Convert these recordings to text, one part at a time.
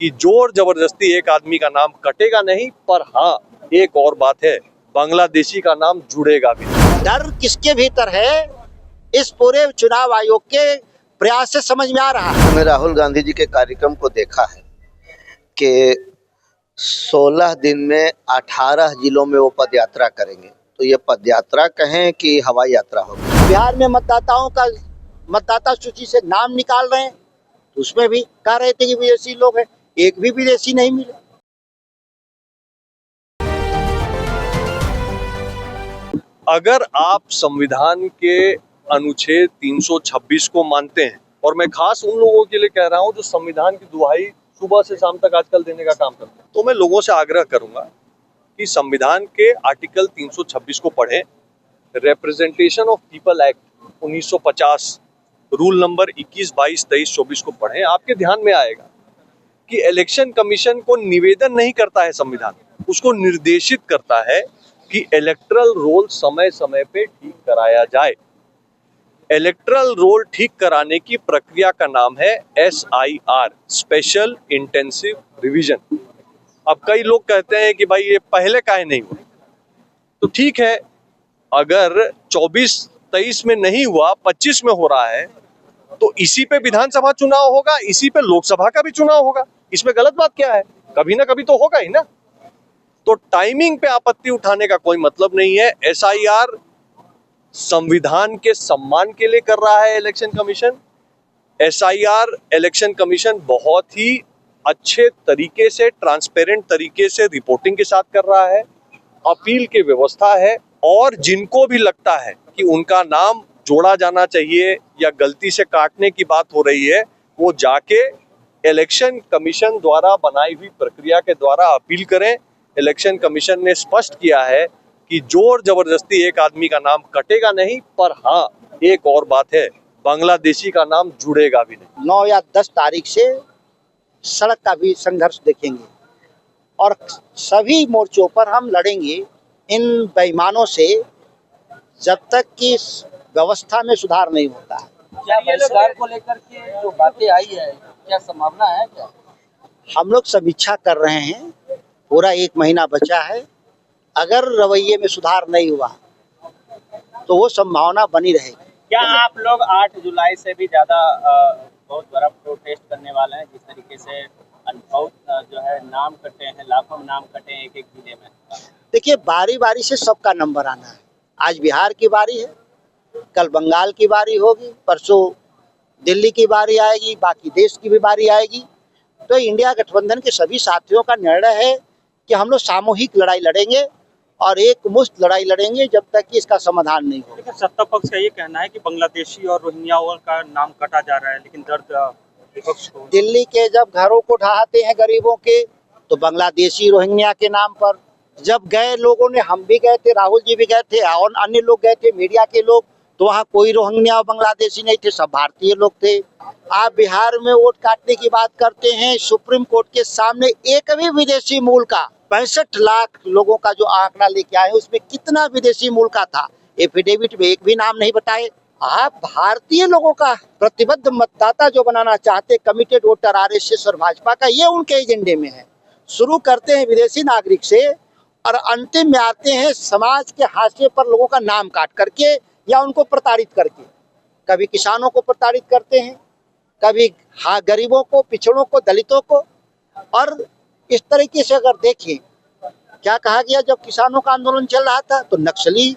कि जोर जबरदस्ती एक आदमी का नाम कटेगा नहीं, पर हाँ एक और बात है, बांग्लादेशी का नाम जुड़ेगा भी। डर किसके भीतर है, इस पूरे चुनाव आयोग के प्रयास से समझ में आ रहा है। मैंने राहुल गांधी जी के कार्यक्रम को देखा है कि 16 दिन में 18 जिलों में वो पद यात्रा करेंगे, तो ये पद यात्रा कहें कि हवाई यात्रा होगी। बिहार में मतदाताओं का मतदाता सूची से नाम निकाल रहे हैं, तो उसमें भी कह रहे थे कि विदेशी लोग हैं, एक भी विदेशी नहीं मिले। अगर आप संविधान के अनुच्छेद 326 को मानते हैं, और मैं खास उन लोगों के लिए कह रहा हूं जो संविधान की दुहाई सुबह से शाम तक आजकल देने का काम करते हैं, तो मैं लोगों से आग्रह करूंगा कि संविधान के आर्टिकल 326 को पढ़ें। Representation of people act 1950 rule number 21, 22, 23, 24 को पढ़ें। आपके ध्यान में आएगा कि इलेक्शन कमीशन को निवेदन नहीं करता है संविधान, उसको निर्देशित करता है कि इलेक्टरल रोल समय समय पे ठीक कराया जाए। इलेक्टरल रोल ठीक कराने की प्रक्रिया का नाम है SIR, स्पेशल इंटेंसिव रिवीजन। अब कई लोग कहते हैं कि भाई ये पहले काहे नहीं हुआ, तो ठीक है, अगर 24-23 में नहीं हुआ, 25 में हो रहा है, तो इसी पे विधानसभा चुनाव होगा, इसी पे लोकसभा का भी चुनाव होगा। इसमें गलत बात क्या है? कभी ना कभी तो होगा ही ना। तो टाइमिंग पे आपत्ति उठाने का कोई मतलब नहीं है। SIR संविधान के सम्मान के लिए कर रहा है election commission. SIR election commission बहुत ही अच्छे तरीके से, ट्रांसपेरेंट तरीके से रिपोर्टिंग के साथ कर रहा है। अपील की व्यवस्था है, और जिनको भी लगता है कि उनका नाम जोड़ा जाना चाहिए या गलती से काटने की बात हो रही है, वो जाके इलेक्शन कमीशन द्वारा बनाई हुई प्रक्रिया के द्वारा अपील करें। इलेक्शन कमीशन ने स्पष्ट किया है कि जोर जबरदस्ती एक आदमी का नाम कटेगा नहीं, पर हाँ एक और बात है, बांग्लादेशी का नाम जुड़ेगा भी नहीं। 9 या 10 तारीख से सड़क का भी संघर्ष देखेंगे और सभी मोर्चों पर हम लड़ेंगे इन बेईमानों से, जब तक कि व्यवस्था में सुधार नहीं होता है। क्या बहिष्कार को लेकर के जो बातें आई है, क्या संभावना है? क्या हम लोग समीक्षा कर रहे हैं, पूरा 1 महीना बचा है। अगर रवैये में सुधार नहीं हुआ तो वो संभावना बनी रहेगी। क्या आप लोग 8 जुलाई से भी ज्यादा बहुत बड़ा प्रोटेस्ट करने वाले हैं? जिस तरीके से बहुत जो है नाम कटे हैं, लाखों नाम कटे हैं एक जिले में। देखिए, बारी बारी से सबका नंबर आना है। आज बिहार की बारी है, कल बंगाल की बारी होगी, परसों दिल्ली की बारी आएगी, बाकी देश की भी बारी आएगी। तो इंडिया गठबंधन के सभी साथियों का निर्णय है कि हम लोग सामूहिक लड़ाई लड़ेंगे और एक मुश्त लड़ाई लड़ेंगे जब तक कि इसका समाधान नहीं हो। लेकिन सत्ता पक्ष का ये कहना है कि बांग्लादेशी और रोहिंग्याओं का नाम कटा जा रहा है, लेकिन दर्द विपक्ष को। दिल्ली के जब घरों को ढहाते हैं गरीबों के, तो बांग्लादेशी रोहिंग्या के नाम पर जब गए लोगों ने, हम भी गए थे, राहुल जी भी गए थे और अन्य लोग गए थे, मीडिया के लोग, तो वहाँ कोई रोहिंग्या और बांग्लादेशी नहीं थे, सब भारतीय लोग थे। आप बिहार में वोट काटने की बात करते हैं, सुप्रीम कोर्ट के सामने एक भी विदेशी मूल का 65 लाख लोगों का जो आंकड़ा लेके आए, उसमें कितना विदेशी मूल का था? एफिडेविट में एक भी नाम नहीं बताए। आप भारतीय लोगों का प्रतिबद्ध मतदाता जो बनाना चाहते, कमिटेड वोटर RSS और भाजपा का, ये उनके एजेंडे में है। शुरू करते हैं विदेशी नागरिक से और अंतिम में आते हैं समाज के हाशिए पर लोगों का नाम काट करके या उनको प्रताड़ित करके। कभी किसानों को प्रताड़ित करते हैं, कभी गरीबों को, पिछड़ों को, दलितों को। और इस तरीके से अगर देखें, क्या कहा गया जब किसानों का आंदोलन चल रहा था, तो नक्सली,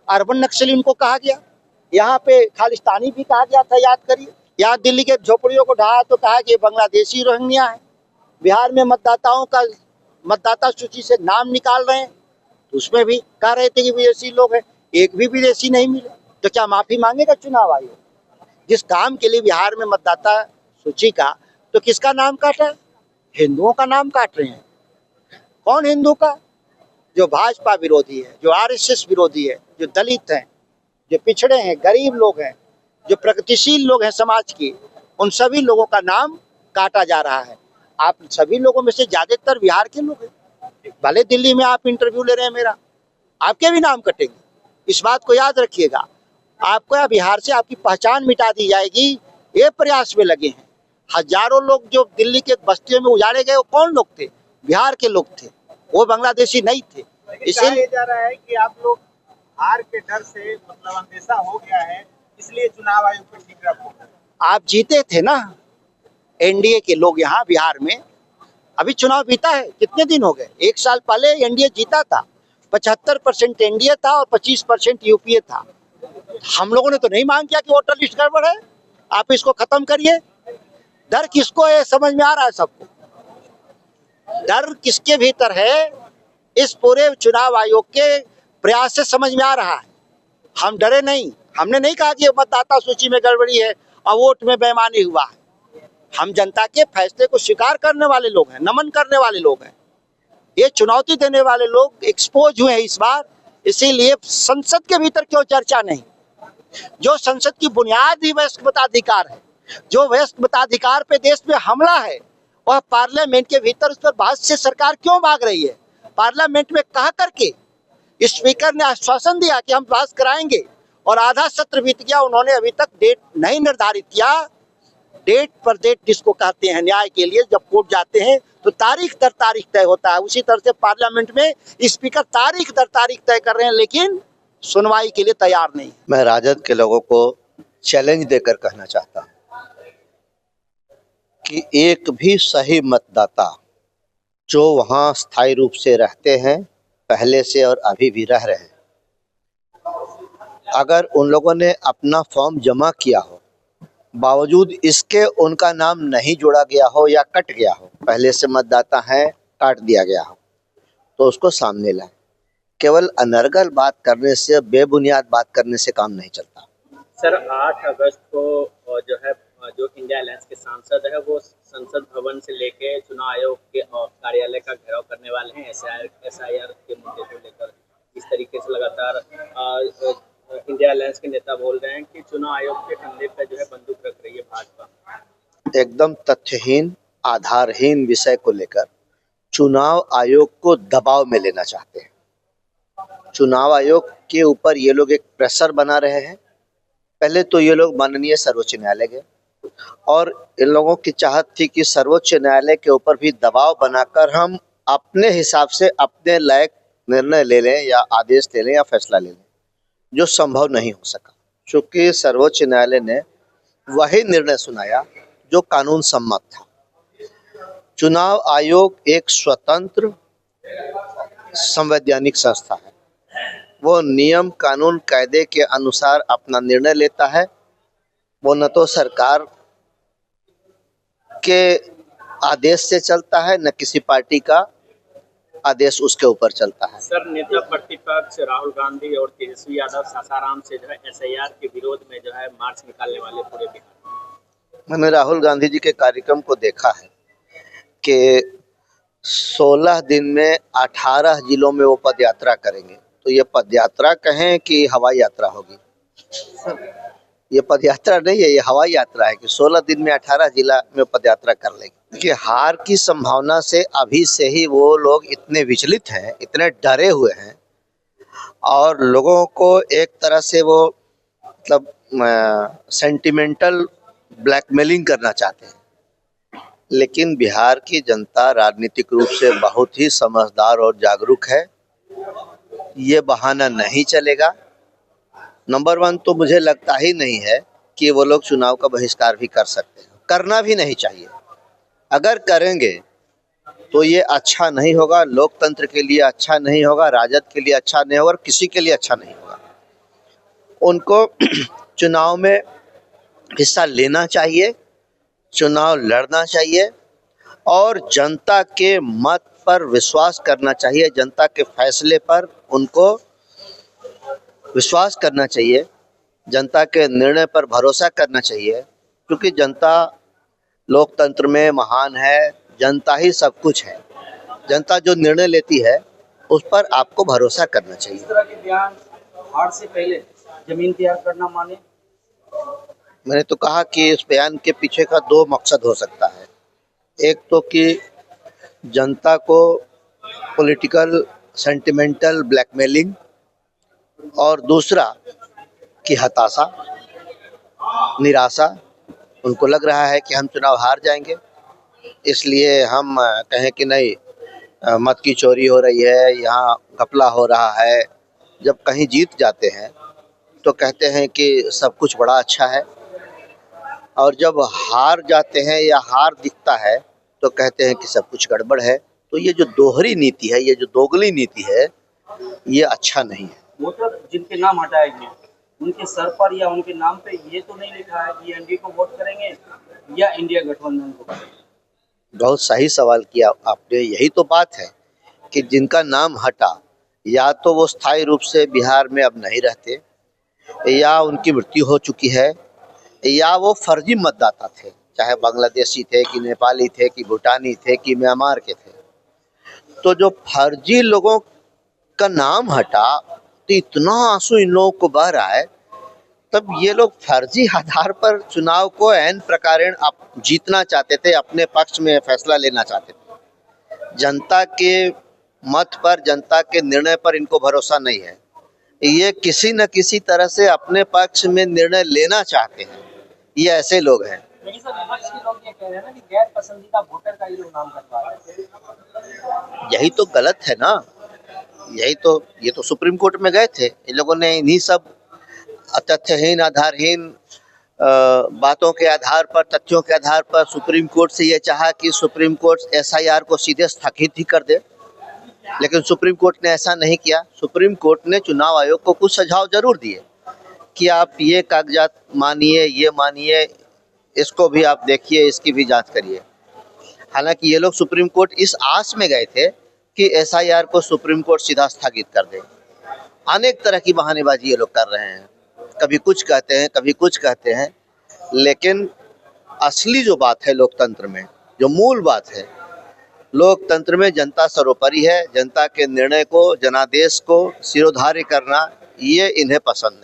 अर्बन नक्सली उनको कहा गया। यहाँ पे खालिस्तानी भी कहा गया था, याद करिए। यहाँ दिल्ली के झोपड़ियों को ढहा तो कहा कि बांग्लादेशी रोहिंग्या है। बिहार में मतदाताओं का मतदाता सूची से नाम निकाल रहे हैं, तो उसमें भी कह रहे थे कि विदेशी लोग हैं, एक भी विदेशी नहीं मिले। तो क्या माफी मांगेगा चुनाव आयोग? जिस काम के लिए बिहार में मतदाता सूची का, तो किसका नाम काटा है? हिंदुओं का नाम काट रहे हैं। कौन हिंदू का? जो भाजपा विरोधी है, जो RSS विरोधी है, जो दलित हैं, जो पिछड़े हैं, गरीब लोग हैं, जो प्रगतिशील लोग हैं समाज के, उन सभी लोगों का नाम काटा जा रहा है। आप सभी लोगों में से ज्यादातर बिहार के लोग हैं। भले दिल्ली में आप इंटरव्यू ले रहे हैं मेरा, आपके भी नाम कटेंगे। इस बात को याद रखिएगा। आपको या बिहार से आपकी पहचान मिटा दी जाएगी, ये प्रयास में लगे हैं। हजारों लोग जो दिल्ली के बस्तियों में उजाड़े गए वो कौन लोग थे? बिहार के लोग थे, वो बांग्लादेशी नहीं थे। इसीलिए जा रहा है कि आप लोग हार के डर से मतलब अंदेशा हो गया है, इसलिए चुनाव आयोग को ठीक रखो। आप जीते थे ना, एनडीए के लोग यहाँ बिहार में, अभी चुनाव बीता है, कितने दिन हो गए? 1 साल पहले एनडीए जीता था, 75% एनडीए था और 25% यूपीए था। हम लोगों ने तो नहीं मांग किया कि वोटर लिस्ट गड़बड़ है, आप इसको खत्म करिए। डर किसको है समझ में आ रहा है सबको? डर किसके भीतर है? इस पूरे चुनाव आयोग के प्रयास से समझ में आ रहा है। हम डरे नहीं, हमने नहीं कहा कि मतदाता सूची में गड़बड़ी है और वोट में बेईमानी हुआ है। हम जनता के फैसले को स्वीकार करने वाले लोग हैं, नमन करने वाले लोग हैं। ये चुनौती देने वाले लोग एक्सपोज हुए हैं इस बार, इसीलिए संसद के भीतर क्यों चर्चा नहीं? जो संसद की बुनियादी वयस्क मताधिकार है, जो वयस्क मताधिकार पे देश में हमला है, वह पार्लियामेंट के भीतर उस पर बहस से सरकार क्यों भाग रही है? पार्लियामेंट में कह करके स्पीकर ने आश्वासन दिया कि हम बहस कराएंगे और आधा सत्र बीत गया, उन्होंने अभी तक डेट नहीं निर्धारित किया। डेट पर डेट जिसको कहते हैं न्याय के लिए, जब कोर्ट जाते हैं तो तारीख दर तारीख तय होता है, उसी तरह से पार्लियामेंट में स्पीकर तारीख दर तारीख तय कर रहे हैं, लेकिन सुनवाई के लिए तैयार नहीं। मैं राजद के लोगों को चैलेंज देकर कहना चाहता हूं कि एक भी सही मतदाता जो वहां स्थायी रूप से रहते हैं, पहले से और अभी भी रह रहे हैं, अगर उन लोगों ने अपना फॉर्म जमा किया हो, बावजूद इसके उनका नाम नहीं जोड़ा गया हो या कट गया हो, पहले से मतदाता है काट दिया गया हो, तो उसको सामने लाएं। केवल अनर्गल बात करने से, बेबुनियाद बात करने से काम नहीं चलता। सर 8 अगस्त को जो है जो इंडिया अलायंस के सांसद है वो संसद भवन से लेके चुनाव आयोग के कार्यालय का घेराव करने वाले हैं एसआईआर के मुद्दे को लेकर। इस तरीके से लगातार इंडिया अलायंस के नेता बोल रहे हैं कि चुनाव आयोग के कंधे पर जो है बंदूक रख रही है भाजपा। एकदम तथ्यहीन, आधारहीन विषय को लेकर चुनाव आयोग को दबाव में लेना चाहते हैं। चुनाव आयोग के ऊपर ये लोग एक प्रेशर बना रहे हैं। पहले तो ये लोग माननीय सर्वोच्च न्यायालय गए और इन लोगों की चाहत थी कि सर्वोच्च न्यायालय के ऊपर भी दबाव बनाकर हम अपने हिसाब से अपने लायक निर्णय ले लें या आदेश ले लें या फैसला ले लें, जो संभव नहीं हो सका, क्योंकि सर्वोच्च न्यायालय ने वही निर्णय सुनाया जो कानून सम्मत था। चुनाव आयोग एक स्वतंत्र संवैधानिक संस्था है, वो नियम कानून कायदे के अनुसार अपना निर्णय लेता है। वो न तो सरकार के आदेश से चलता है, न किसी पार्टी का आदेश उसके ऊपर चलता है। सर नेता प्रतिपक्ष राहुल गांधी और तेजस्वी यादव सासाराम से जो है एसआईआर के विरोध में जो है मार्च निकालने वाले पूरे बिहार। मैंने राहुल गांधी जी के कार्यक्रम को देखा है कि 16 दिन में 18 जिलों में वो पद यात्रा करेंगे। तो ये पद यात्रा कहें कि हवाई यात्रा होगी? ये पद यात्रा नहीं है, ये हवाई यात्रा है कि 16 दिन में 18 जिला में पद यात्रा कर लेंगे। कि हार की संभावना से अभी से ही वो लोग इतने विचलित हैं, इतने डरे हुए हैं और लोगों को एक तरह से वो मतलब सेंटिमेंटल ब्लैकमेलिंग करना चाहते हैं। लेकिन बिहार की जनता राजनीतिक रूप से बहुत ही समझदार और जागरूक है, ये बहाना नहीं चलेगा। नंबर 1 तो मुझे लगता ही नहीं है कि वो लोग चुनाव का बहिष्कार भी कर सकते हैं, करना भी नहीं चाहिए। अगर करेंगे तो ये अच्छा नहीं होगा, लोकतंत्र के लिए अच्छा नहीं होगा, राजद के लिए अच्छा नहीं होगा और किसी के लिए अच्छा नहीं होगा। उनको चुनाव में हिस्सा लेना चाहिए, चुनाव लड़ना चाहिए और जनता के मत पर विश्वास करना चाहिए, जनता के फैसले पर उनको विश्वास करना चाहिए, जनता के निर्णय पर भरोसा करना चाहिए, क्योंकि जनता लोकतंत्र में महान है, जनता ही सब कुछ है। जनता जो निर्णय लेती है उस पर आपको भरोसा करना चाहिए। इस तरह के बयान हार से पहले जमीन तैयार करना माने? मैंने तो कहा कि इस बयान के पीछे का 2 मकसद हो सकता है। एक तो कि जनता को पॉलिटिकल सेंटिमेंटल ब्लैकमेलिंग और दूसरा कि हताशा, निराशा उनको लग रहा है कि हम चुनाव हार जाएंगे, इसलिए हम कहें कि नहीं, मत की चोरी हो रही है, यहाँ घपला हो रहा है। जब कहीं जीत जाते हैं तो कहते हैं कि सब कुछ बड़ा अच्छा है, और जब हार जाते हैं या हार दिखता है तो कहते हैं कि सब कुछ गड़बड़ है। तो ये जो दोहरी नीति है, ये जो दोगली नीति है, ये अच्छा नहीं है। वोटर जिनके नाम हटाए गए उनके सर पर या उनके नाम पे ये तो नहीं लिखा है कि एनडीए को वोट करेंगे या इंडिया गठबंधन को करेंगे। बहुत सही सवाल किया आपने। यही तो बात है कि जिनका नाम हटा, या तो वो स्थायी रूप से बिहार में अब नहीं रहते, या उनकी मृत्यु हो चुकी है, या वो फर्जी मतदाता थे, चाहे बांग्लादेशी थे कि नेपाली थे कि भूटानी थे कि म्यांमार के थे। तो जो फर्जी लोगों का नाम हटा तो इतना आंसू इन लोगों को बह रहा है, तब ये लोग फर्जी आधार पर चुनाव को ऐन प्रकारेण आप जीतना चाहते थे, अपने पक्ष में फैसला लेना चाहते थे। जनता के मत पर, जनता के निर्णय पर इनको भरोसा नहीं है। ये किसी न किसी तरह से अपने पक्ष में निर्णय लेना चाहते हैं। ये ऐसे लोग हैं। लेकिन सर विपक्ष के लोग ये कह रहे हैं ना कि गैर पसंदीदा वोटर का ये लोग नाम कटवा रहे हैं। यही तो गलत है ना। ये तो सुप्रीम कोर्ट में गए थे, इन लोगों ने इन्हीं सब तथ्यहीन, आधारहीन बातों के आधार पर, तथ्यों के आधार पर सुप्रीम कोर्ट से ये चाहा कि सुप्रीम कोर्ट एसआईआर को सीधे स्थगित ही कर दे, लेकिन सुप्रीम कोर्ट ने ऐसा नहीं किया। सुप्रीम कोर्ट ने चुनाव आयोग को कुछ सुझाव जरूर दिए कि आप ये कागजात मानिए, ये मानिए, इसको भी आप देखिए, इसकी भी जांच करिए। हालांकि ये लोग सुप्रीम कोर्ट इस आस में गए थे कि एसआईआर को सुप्रीम कोर्ट सीधा स्थगित कर दे। अनेक तरह की बहानेबाजी ये लोग कर रहे हैं, कभी कुछ कहते हैं, कभी कुछ कहते हैं, लेकिन असली जो बात है लोकतंत्र में, जो मूल बात है लोकतंत्र में, जनता सर्वोपरि है। जनता के निर्णय को, जनादेश को सिरोधार्य करना, ये इन्हें पसंद नहीं।